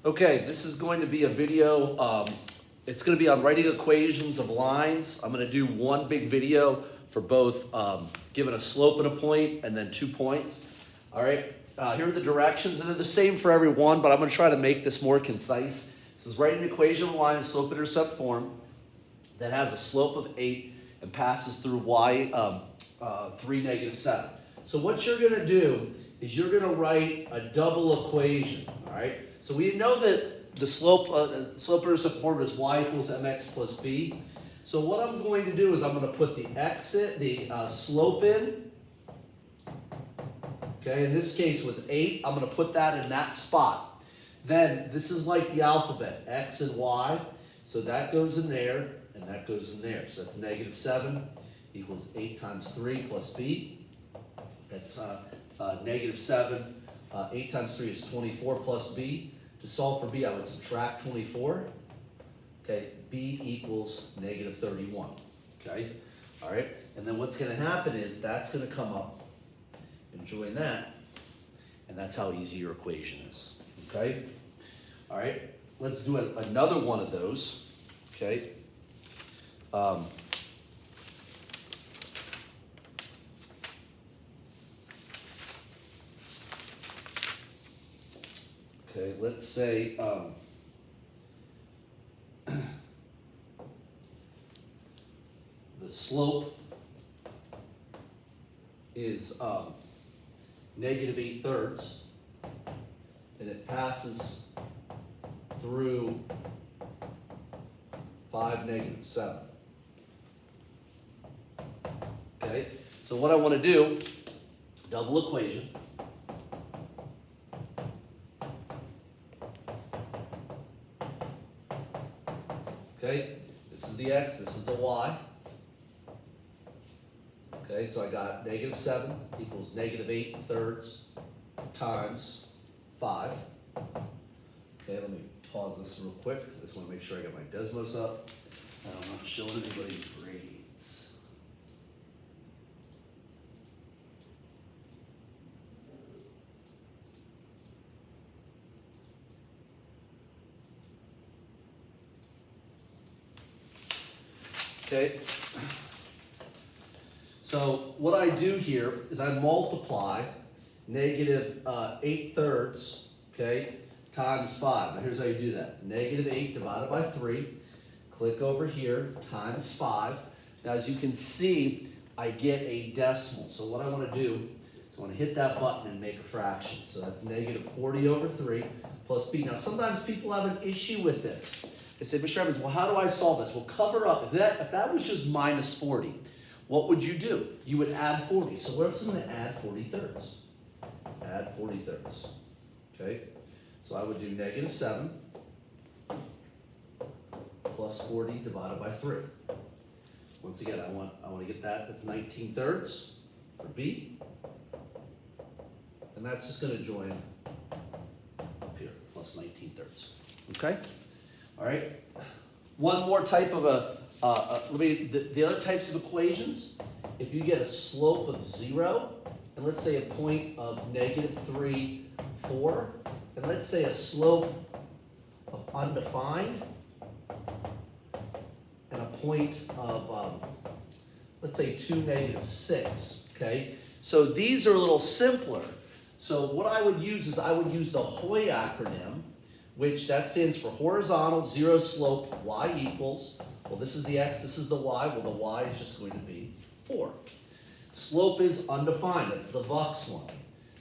Okay, this is going to be a video. It's going to be on writing equations of lines. I'm going to do one big video for both giving a slope and a point and then 2 points. All right, here are the directions, and they're the same for every one, but I'm going to try to make this more concise. This is writing an equation of a line in slope-intercept form that has a slope of 8 and passes through y 3, -7. So what you're going to do is you're going to write a double equation, all right? So we know that the slope-intercept form is y equals mx plus b. So what I'm going to do is I'm going to put the slope in. Okay, in this case was 8. I'm going to put that in that spot. Then this is like the alphabet, x and y. So that goes in there and that goes in there. So that's -7 equals 8 times 3 plus b. That's -7. 8 times 3 is 24 plus b. To solve for b, I would subtract 24. Okay, b equals -31. Okay, all right. And then what's going to happen is that's going to come up and join that, and that's how easy your equation is. Okay, all right. Let's do another one of those. Okay. Okay, let's say the slope is -8/3, and it passes through 5, -7. Okay, so what I want to do, double equation. Okay, this is the x, this is the y. Okay, so I got -7 equals -8/3 times 5. Okay, let me pause this real quick. I just want to make sure I got my Desmos up. I'm not showing anybody's grades. Okay, so what I do here is I multiply -8/3, okay, times 5. Now here's how you do that. -8 divided by 3. Click over here, times 5. Now as you can see, I get a decimal. So what I want to do is I want to hit that button and make a fraction. So that's -40/3 plus b. Now sometimes people have an issue with this. They say, Mr. Evans, well, how do I solve this? Well, cover up. If that was just -40, what would you do? You would add 40. So what's going to add 40/3? Add 40/3. Okay? So I would do -7 plus 40 divided by 3. Once again, I want to get that. That's 19/3 for b. And that's just going to join up here, plus 19/3. Okay? All right. One more type of the other types of equations. If you get a slope of 0, and let's say a point of -3, 4, and let's say a slope of undefined, and a point of let's say 2, -6. Okay. So these are a little simpler. So what I would use is I would use the HOI acronym, which that stands for horizontal, 0 slope, y equals, well, this is the x, this is the y, well, the y is just going to be 4. Slope is undefined, that's the VUX one.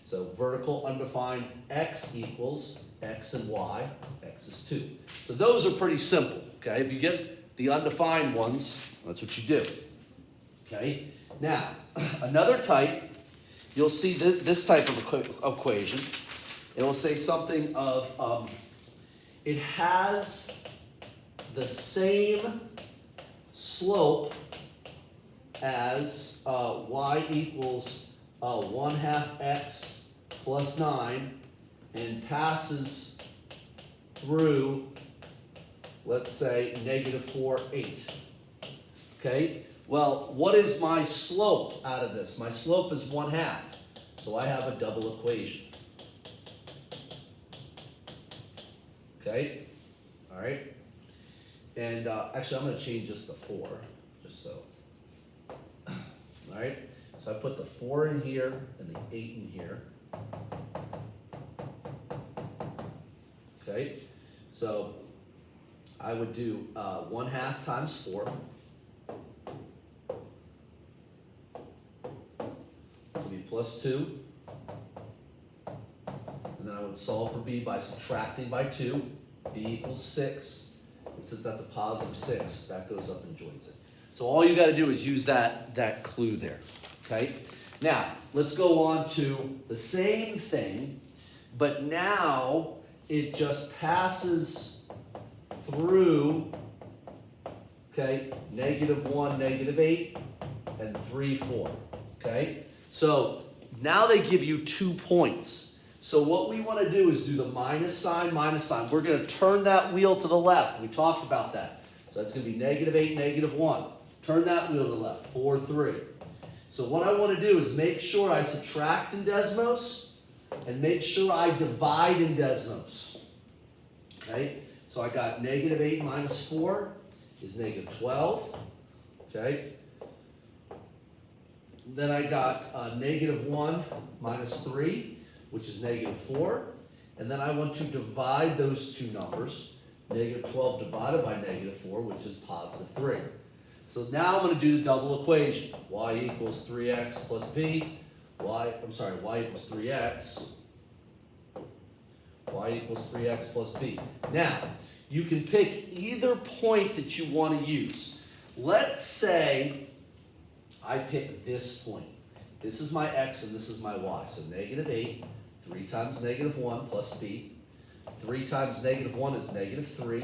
So vertical undefined, x equals x and y, x is 2. So those are pretty simple, okay? If you get the undefined ones, that's what you do, okay? Now, another type, you'll see this type of equation. It will say something of, it has the same slope as y equals 1/2 x plus 9 and passes through, let's say, -4, 8. Okay, well, what is my slope out of this? My slope is 1/2, so I have a double equation. okay? All right? And actually, I'm going to change this to 4, just so. All right? So I put the 4 in here and the 8 in here. Okay? So I would do 1/2 times 4. This would be plus 2. And then I would solve for b by subtracting by 2. b equals 6. And since that's a positive 6, that goes up and joins it. So all you got to do is use that clue there. Okay? Now, let's go on to the same thing, but now it just passes through, okay, -1, -8, and 3, 4. Okay? So now they give you 2 points. So what we want to do is do the minus sign, minus sign. We're going to turn that wheel to the left. We talked about that. So that's going to be -8, -1. Turn that wheel to the left, 4, 3. So what I want to do is make sure I subtract in Desmos and make sure I divide in Desmos. Okay? So I got -8 minus 4 is -12. Okay? Then I got -1 minus 3, which is -4. And then I want to divide those two numbers. -12 divided by -4, which is positive 3. So now I'm going to do the double equation. Y equals 3x plus b. Y equals 3x. Y equals 3x plus b. Now, you can pick either point that you want to use. Let's say I pick this point. This is my x and this is my y. So -8, 3 times -1 plus b. 3 times -1 is -3.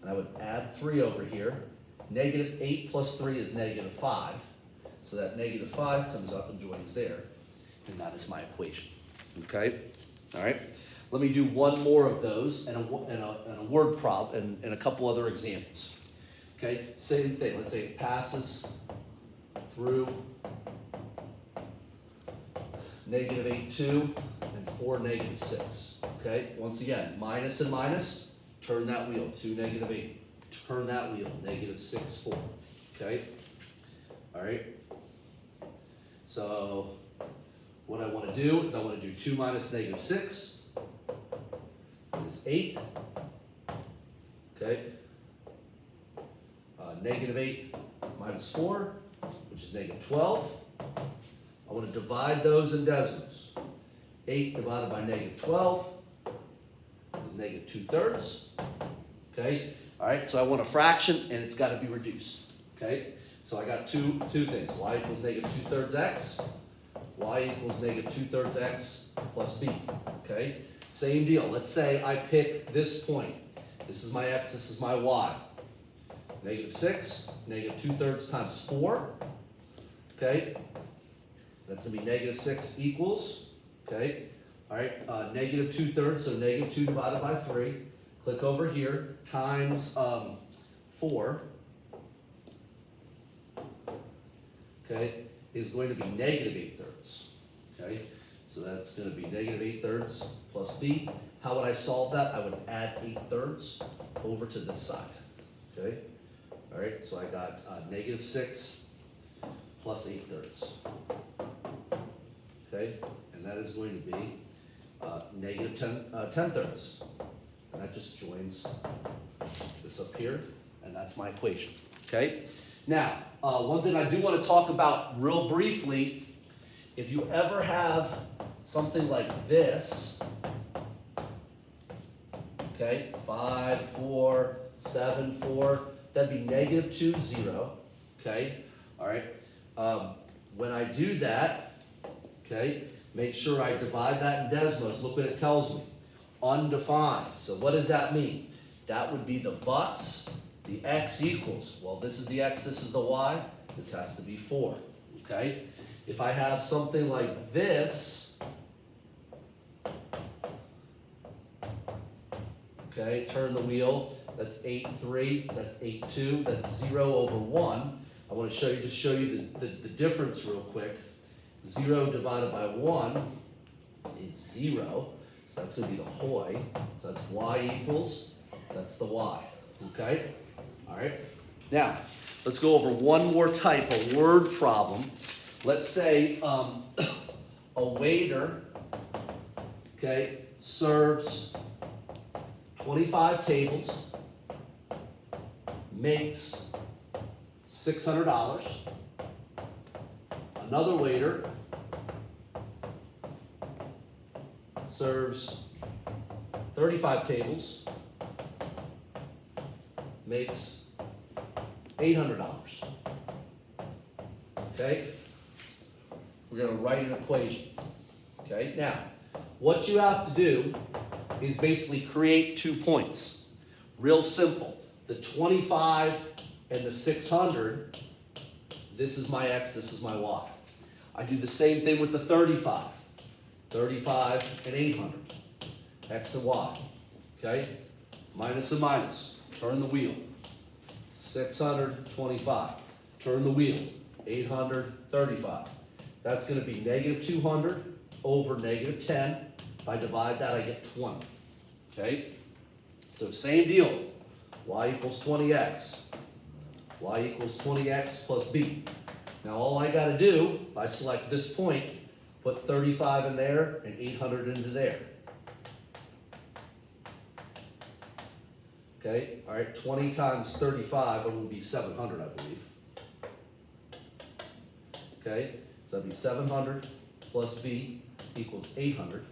And I would add 3 over here. -8 plus 3 is -5. So that -5 comes up and joins there. And that is my equation. Okay? All right? Let me do one more of those and a word problem and a couple other examples. Okay? Same thing. Let's say it passes through -8, 2, and 4, -6. Okay? Once again, minus and minus, turn that wheel, 2, -8. Turn that wheel, -6, 4. Okay? All right? So what I want to do is I want to do 2 minus -6 is 8. Okay? -8 minus 4, which is -12. I want to divide those in decimals. 8 divided by -12 is -2/3. Okay? All right, so I want a fraction and it's got to be reduced. Okay? So I got two things. Y equals -2/3 x. Y equals -2/3 x plus b. Okay? Same deal. Let's say I pick this point. This is my x, this is my y. -6, -2/3 times 4. Okay? That's going to be -6 equals, okay? All right, -2/3, so -2 divided by 3. Click over here, times 4, okay, is going to be -8/3, okay? So that's going to be -8/3 plus b. How would I solve that? I would add 8/3 over to this side, okay? All right, so I got -6 plus 8/3. Okay, and that is going to be -10/3. And that just joins this up here, and that's my equation. Okay, now, one thing I do want to talk about real briefly, if you ever have something like this, okay, 5, 4, 7, 4, that'd be -2, 0, okay, all right, when I do that, okay, make sure I divide that in Desmos. Look what it tells me. Undefined. So what does that mean? That would be the buts, the x equals. Well, this is the x, this is the y. This has to be 4. Okay? If I have something like this, okay, turn the wheel. That's 8/3, that's 8/2, that's 0/1. I want to show you the difference real quick. 0 divided by 1 is 0. So that's going to be the hoi. So that's y equals, that's the y. Okay? All right? Now, let's go over one more type, a word problem. Let's say a waiter, okay, serves 25 tables, makes $600. Another waiter serves 35 tables, makes $800. Okay? We're going to write an equation. Okay? Now, what you have to do is basically create 2 points. Real simple. The 25 and the 600, this is my x, this is my y. I do the same thing with the 35. 35 and 800, x and y. Okay? Minus and minus. Turn the wheel. 625. Turn the wheel. 835. That's going to be negative 200 over negative 10. If I divide that, I get 20. Okay? So same deal. Y equals 20x. Y equals 20x plus b. Now all I got to do, if I select this point, put 35 in there and 800 into there. Okay, all right, 20 times 35, it will be 700, I believe. Okay, so that'd be 700 plus b equals 800.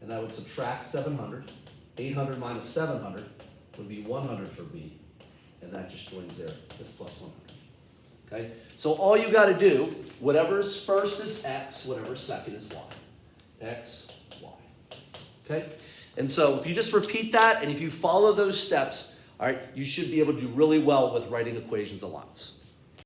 And I would subtract 700. 800 minus 700 would be 100 for b. And that just joins there, this plus 100. Okay, so all you got to do, whatever is first is x, whatever is second is y. X, y. Okay, and so if you just repeat that and if you follow those steps, all right, you should be able to do really well with writing equations of lines.